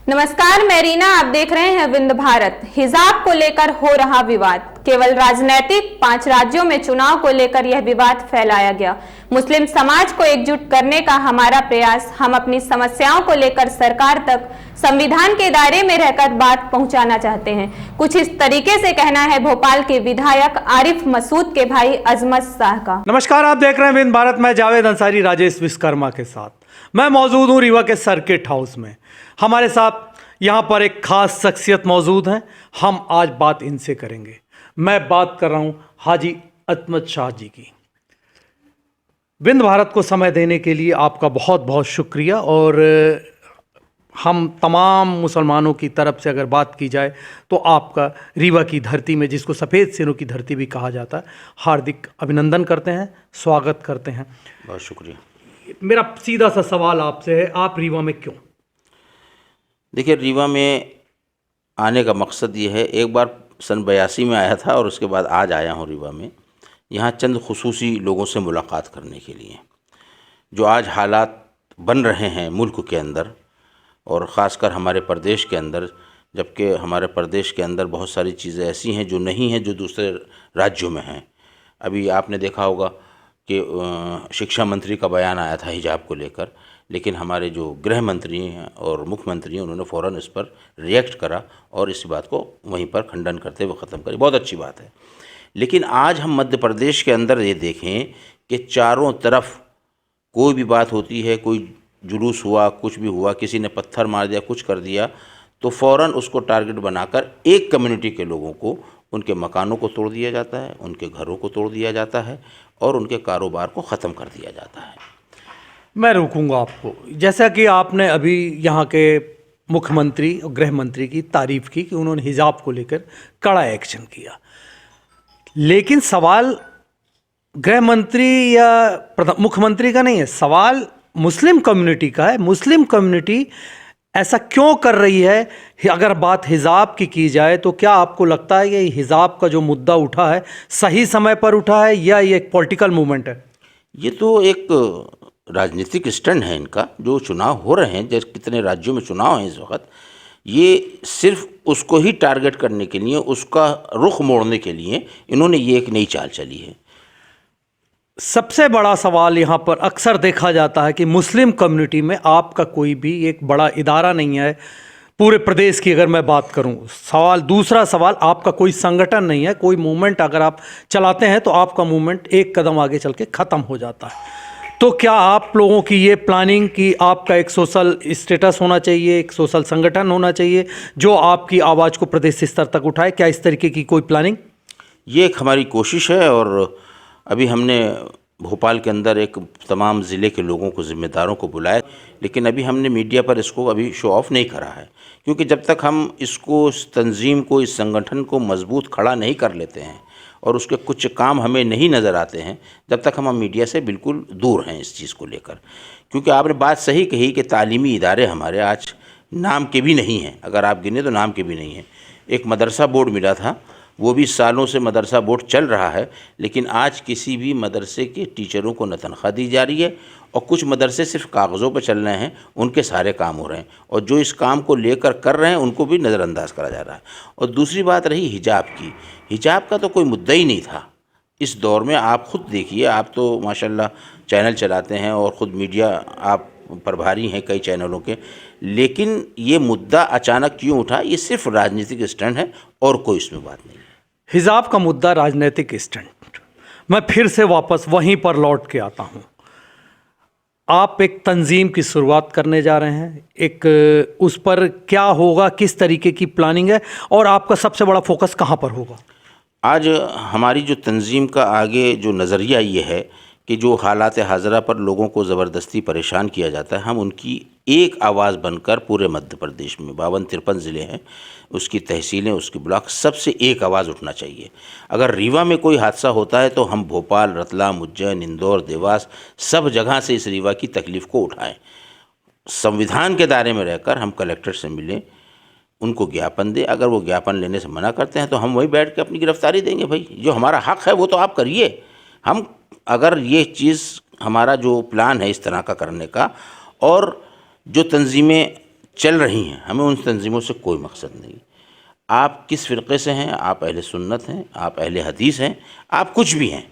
नमस्कार, मैं रीना। आप देख रहे हैं विंध्य भारत। हिजाब को लेकर हो रहा विवाद केवल राजनीतिक, 5 राज्यों में चुनाव को लेकर यह विवाद फैलाया गया। मुस्लिम समाज को एकजुट करने का हमारा प्रयास, हम अपनी समस्याओं को लेकर सरकार तक संविधान के दायरे में रहकर बात पहुंचाना चाहते हैं। कुछ इस तरीके से कहना है भोपाल के विधायक आरिफ मसूद के भाई अजमत शाह का। नमस्कार, आप देख रहे हैं विंध्य भारत। मैं जावेद अंसारी राजेश विश्वकर्मा के साथ मैं मौजूद हूँ रीवा के सर्किट हाउस में। हमारे साथ यहाँ पर एक खास शख्सियत मौजूद हैं। हम आज बात इनसे करेंगे। मैं बात कर रहा हूँ हाजी अजमत शाह जी की। विंध्य भारत को समय देने के लिए आपका बहुत बहुत शुक्रिया। और हम तमाम मुसलमानों की तरफ से अगर बात की जाए तो आपका रीवा की धरती में, जिसको सफ़ेद सिरों की धरती भी कहा जाता है, हार्दिक अभिनंदन करते हैं, स्वागत करते हैं। बहुत शुक्रिया। मेरा सीधा सा सवाल आपसे है, आप रीवा में क्यों? देखिए, रीवा में आने का मकसद ये है, एक बार सन 82 में आया था और उसके बाद आज आया हूँ रीवा में, यहाँ चंद खुसूसी लोगों से मुलाकात करने के लिए। जो आज हालात बन रहे हैं मुल्क के अंदर और ख़ासकर हमारे प्रदेश के अंदर, जबकि हमारे प्रदेश के अंदर बहुत सारी चीज़ें ऐसी हैं जो नहीं हैं जो दूसरे राज्यों में हैं। अभी आपने देखा होगा कि शिक्षा मंत्री का बयान आया था हिजाब को लेकर, लेकिन हमारे जो गृह मंत्री हैं और मुख्यमंत्री हैं उन्होंने फ़ौरन इस पर रिएक्ट करा और इस बात को वहीं पर खंडन करते हुए ख़त्म करी। बहुत अच्छी बात है। लेकिन आज हम मध्य प्रदेश के अंदर ये देखें कि चारों तरफ कोई भी बात होती है, कोई जुलूस हुआ, कुछ भी हुआ, किसी ने पत्थर मार दिया, कुछ कर दिया, तो फ़ौरन उसको टारगेट बनाकर एक कम्युनिटी के लोगों को, उनके मकानों को तोड़ दिया जाता है, उनके घरों को तोड़ दिया जाता है और उनके कारोबार को ख़त्म कर दिया जाता है। मैं रोकूंगा आपको। जैसा कि आपने अभी यहाँ के मुख्यमंत्री और गृह मंत्री की तारीफ़ की कि उन्होंने हिजाब को लेकर कड़ा एक्शन किया, लेकिन सवाल गृह मंत्री या मुख्यमंत्री का नहीं है, सवाल मुस्लिम कम्युनिटी का है। मुस्लिम कम्युनिटी ऐसा क्यों कर रही है? अगर बात हिजाब की जाए तो क्या आपको लगता है कि हिजाब का जो मुद्दा उठा है सही समय पर उठा है या ये एक पॉलिटिकल मूवमेंट है? ये तो एक राजनीतिक स्टंट है इनका। जो चुनाव हो रहे हैं, जैसे कितने राज्यों में चुनाव हैं इस वक्त, ये सिर्फ उसको ही टारगेट करने के लिए, उसका रुख मोड़ने के लिए इन्होंने ये एक नई चाल चली है। सबसे बड़ा सवाल यहाँ पर अक्सर देखा जाता है कि मुस्लिम कम्युनिटी में आपका कोई भी एक बड़ा इदारा नहीं है। पूरे प्रदेश की अगर मैं बात करूँ, दूसरा सवाल, आपका कोई संगठन नहीं है, कोई मूवमेंट अगर आप चलाते हैं तो आपका मूवमेंट एक कदम आगे चल के ख़त्म हो जाता है। तो क्या आप लोगों की ये प्लानिंग कि आपका एक सोशल स्टेटस होना चाहिए, एक सोशल संगठन होना चाहिए जो आपकी आवाज़ को प्रदेश स्तर तक उठाए, क्या इस तरीके की कोई प्लानिंग? ये एक हमारी कोशिश है और अभी हमने भोपाल के अंदर एक तमाम ज़िले के लोगों को, ज़िम्मेदारों को बुलाया, लेकिन अभी हमने मीडिया पर इसको अभी शो ऑफ नहीं करा है, क्योंकि जब तक हम इसको, इस तंजीम को, इस संगठन को मजबूत खड़ा नहीं कर लेते हैं और उसके कुछ काम हमें नहीं नज़र आते हैं, जब तक हम मीडिया से बिल्कुल दूर हैं इस चीज़ को लेकर। क्योंकि आपने बात सही कही कि तालीमी इदारे हमारे आज नाम के भी नहीं हैं। अगर आप गिने तो नाम के भी नहीं हैं। एक मदरसा बोर्ड मिला था, वो भी सालों से मदरसा बोर्ड चल रहा है, लेकिन आज किसी भी मदरसे के टीचरों को न तनख्वाह दी जा रही है और कुछ मदरसे सिर्फ कागज़ों पर चल रहे हैं, उनके सारे काम हो रहे हैं और जो इस काम को लेकर कर रहे हैं उनको भी नज़रअंदाज करा जा रहा है। और दूसरी बात रही हिजाब की। हिजाब का तो कोई मुद्दा ही नहीं था इस दौर में। आप ख़ुद देखिए, आप तो माशाल्लाह चैनल चलाते हैं और ख़ुद मीडिया आप प्रभारी हैं कई चैनलों के, लेकिन ये मुद्दा अचानक क्यों उठा? ये सिर्फ राजनीतिक स्टंट है और कोई इसमें बात नहीं है। हिजाब का मुद्दा राजनीतिक स्टंट। मैं फिर से वापस वहीं पर लौट के आता हूँ। आप एक तंजीम की शुरुआत करने जा रहे हैं, एक उस पर क्या होगा, किस तरीके की प्लानिंग है और आपका सबसे बड़ा फोकस कहाँ पर होगा? आज हमारी जो तंजीम का आगे जो नज़रिया ये है कि जो हालात हाज़रा पर लोगों को ज़बरदस्ती परेशान किया जाता है, हम उनकी एक आवाज़ बनकर पूरे मध्य प्रदेश में 52-53 ज़िले हैं, उसकी तहसीलें, उसके ब्लॉक, सबसे एक आवाज़ उठना चाहिए। अगर रीवा में कोई हादसा होता है तो हम भोपाल, रतलाम, उज्जैन, इंदौर, देवास, सब जगह से इस रीवा की तकलीफ़ को उठाएं। संविधान के दायरे में रहकर हम कलेक्टर से मिलें, उनको ज्ञापन दें। अगर वो ज्ञापन लेने से मना करते हैं तो हम वहीं बैठ के अपनी गिरफ्तारी देंगे। भाई, जो हमारा हक़ है वो तो आप करिए। हम अगर ये चीज़, हमारा जो प्लान है इस तरह का करने का, और जो तंजीमें चल रही हैं, हमें उन तंजीमों से कोई मकसद नहीं। आप किस फ़िरक़े से हैं, आप अहले सुन्नत हैं, आप अहले हदीस हैं, आप कुछ भी हैं,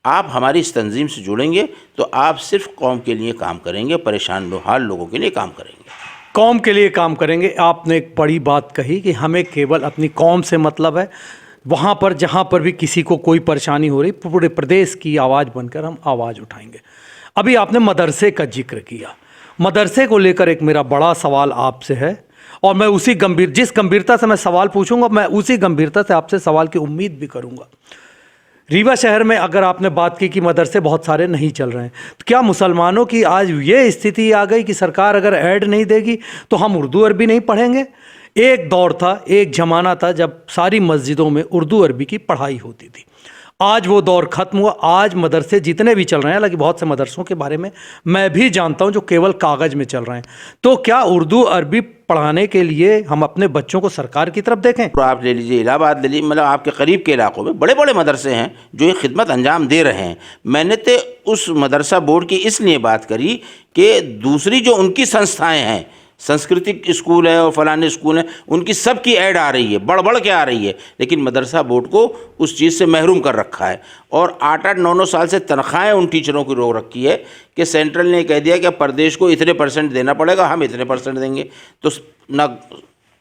आप हमारी इस तंजीम से जुड़ेंगे तो आप सिर्फ कौम के लिए काम करेंगे, परेशान हाल लोगों के लिए काम करेंगे, कौम के लिए काम करेंगे। आपने एक बड़ी बात कही कि हमें केवल अपनी कौम से मतलब है। वहाँ पर जहाँ पर भी किसी को कोई परेशानी हो रही, पूरे प्रदेश की आवाज़ बनकर हम आवाज़ उठाएंगे। अभी आपने मदरसे का जिक्र किया, मदरसे को लेकर एक मेरा बड़ा सवाल आपसे है और मैं उसी जिस गंभीरता से मैं सवाल पूछूंगा, मैं उसी गंभीरता से आपसे सवाल की उम्मीद भी करूंगा। रीवा शहर में अगर आपने बात की कि मदरसे बहुत सारे नहीं चल रहे हैं, तो क्या मुसलमानों की आज ये स्थिति आ गई कि सरकार अगर ऐड नहीं देगी तो हम उर्दू अरबी नहीं पढ़ेंगे? एक दौर था, एक ज़माना था जब सारी मस्जिदों में उर्दू अरबी की पढ़ाई होती थी। आज वो दौर ख़त्म हुआ। आज मदरसे जितने भी चल रहे हैं, हालांकि बहुत से मदरसों के बारे में मैं भी जानता हूं जो केवल कागज़ में चल रहे हैं। तो क्या उर्दू अरबी पढ़ाने के लिए हम अपने बच्चों को सरकार की तरफ देखें? तो आप ले लीजिए इलाहाबाद ले लीजिए, मतलब आपके करीब के इलाकों में बड़े बड़े मदरसे हैं जो ये खिदमत अंजाम दे रहे हैं। मैंने तो उस मदरसा बोर्ड की इसलिए बात करी कि दूसरी जो उनकी संस्थाएँ हैं, सांस्कृतिक स्कूल है और फलाने स्कूल हैं, उनकी सब की ऐड आ रही है, बढ़ के आ रही है, लेकिन मदरसा बोर्ड को उस चीज़ से महरूम कर रखा है। और 8-8, 9-9 साल से तनख्वाहें उन टीचरों की रोक रखी है कि सेंट्रल ने कह दिया कि प्रदेश को इतने % देना पड़ेगा, हम इतने % देंगे। तो ना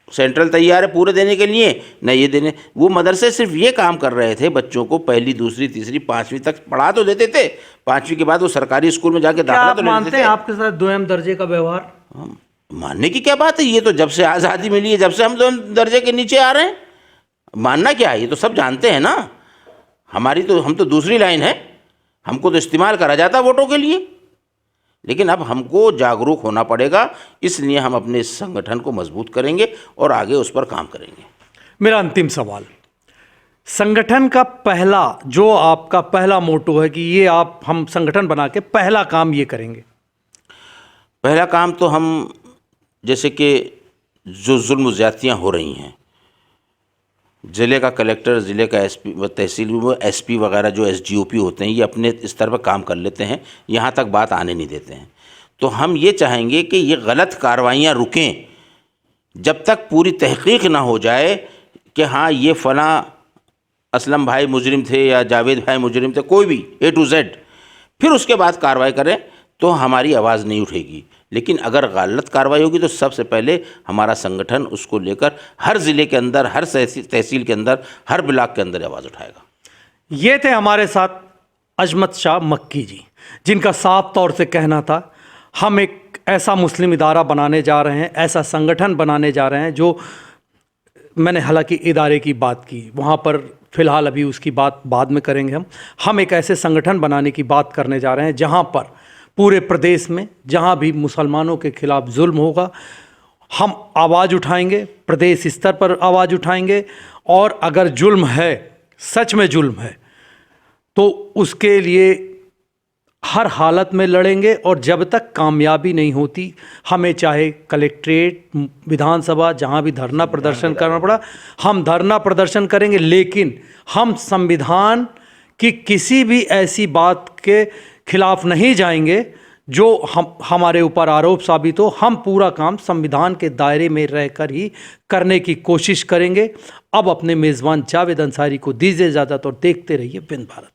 सेंट्रल तैयार है पूरे देने के लिए, न ये देने। वो मदरसे सिर्फ ये काम कर रहे थे, बच्चों को पहली, दूसरी, तीसरी, 5वीं तक पढ़ा तो देते थे, 5वीं के बाद वो सरकारी स्कूल में जाके दाखिला तो मानते हैं आपके साथ दोयम दर्जे का व्यवहार? मानने की क्या बात है, ये तो जब से आज़ादी मिली है, जब से हम दोयम दर्जे के नीचे आ रहे हैं, मानना क्या है, ये तो सब जानते हैं ना। हम तो दूसरी लाइन है, हमको तो इस्तेमाल करा जाता वोटों के लिए, लेकिन अब हमको जागरूक होना पड़ेगा। इसलिए हम अपने इस संगठन को मजबूत करेंगे और आगे उस पर काम करेंगे। मेरा अंतिम सवाल, संगठन का पहला जो आपका पहला मोटो है कि ये हम संगठन बना के पहला काम ये करेंगे? पहला काम तो हम, जैसे कि जो जुल्म ज़्यादतियाँ हो रही हैं, ज़िले का कलेक्टर, ज़िले का SP, तहसील में SP वगैरह जो SGOP होते हैं, ये अपने स्तर पर काम कर लेते हैं, यहाँ तक बात आने नहीं देते हैं। तो हम ये चाहेंगे कि ये गलत कार्रवाइयाँ रुकें जब तक पूरी तहकीक ना हो जाए कि हाँ ये फ़लाँ असलम भाई मुजरिम थे या जावेद भाई मुजरिम थे, कोई भी A to Z, फिर उसके बाद कार्रवाई करें तो हमारी आवाज़ नहीं उठेगी। लेकिन अगर गलत कार्रवाई होगी तो सबसे पहले हमारा संगठन उसको लेकर हर ज़िले के अंदर, हर तहसील के अंदर, हर ब्लॉक के अंदर आवाज़ उठाएगा। ये थे हमारे साथ अजमत शाह मक्की जी, जिनका साफ तौर से कहना था हम एक ऐसा मुस्लिम इदारा बनाने जा रहे हैं, ऐसा संगठन बनाने जा रहे हैं जो, मैंने हालांकि इदारे की बात की, वहाँ पर फ़िलहाल अभी उसकी बात बाद में करेंगे। हम एक ऐसे संगठन बनाने की बात करने जा रहे हैं जहाँ पर पूरे प्रदेश में जहाँ भी मुसलमानों के खिलाफ जुल्म होगा हम आवाज़ उठाएंगे, प्रदेश स्तर पर आवाज़ उठाएंगे। और अगर जुल्म है, सच में जुल्म है, तो उसके लिए हर हालत में लड़ेंगे। और जब तक कामयाबी नहीं होती, हमें चाहे कलेक्ट्रेट, विधानसभा, जहाँ भी धरना प्रदर्शन करना पड़ा, हम धरना प्रदर्शन करेंगे। लेकिन हम संविधान की किसी भी ऐसी बात के खिलाफ नहीं जाएंगे जो हमारे ऊपर आरोप साबित हो। हम पूरा काम संविधान के दायरे में रहकर ही करने की कोशिश करेंगे। अब अपने मेज़बान जावेद अंसारी को दीजिए इजाज़त और देखते रहिए विंध्य भारत।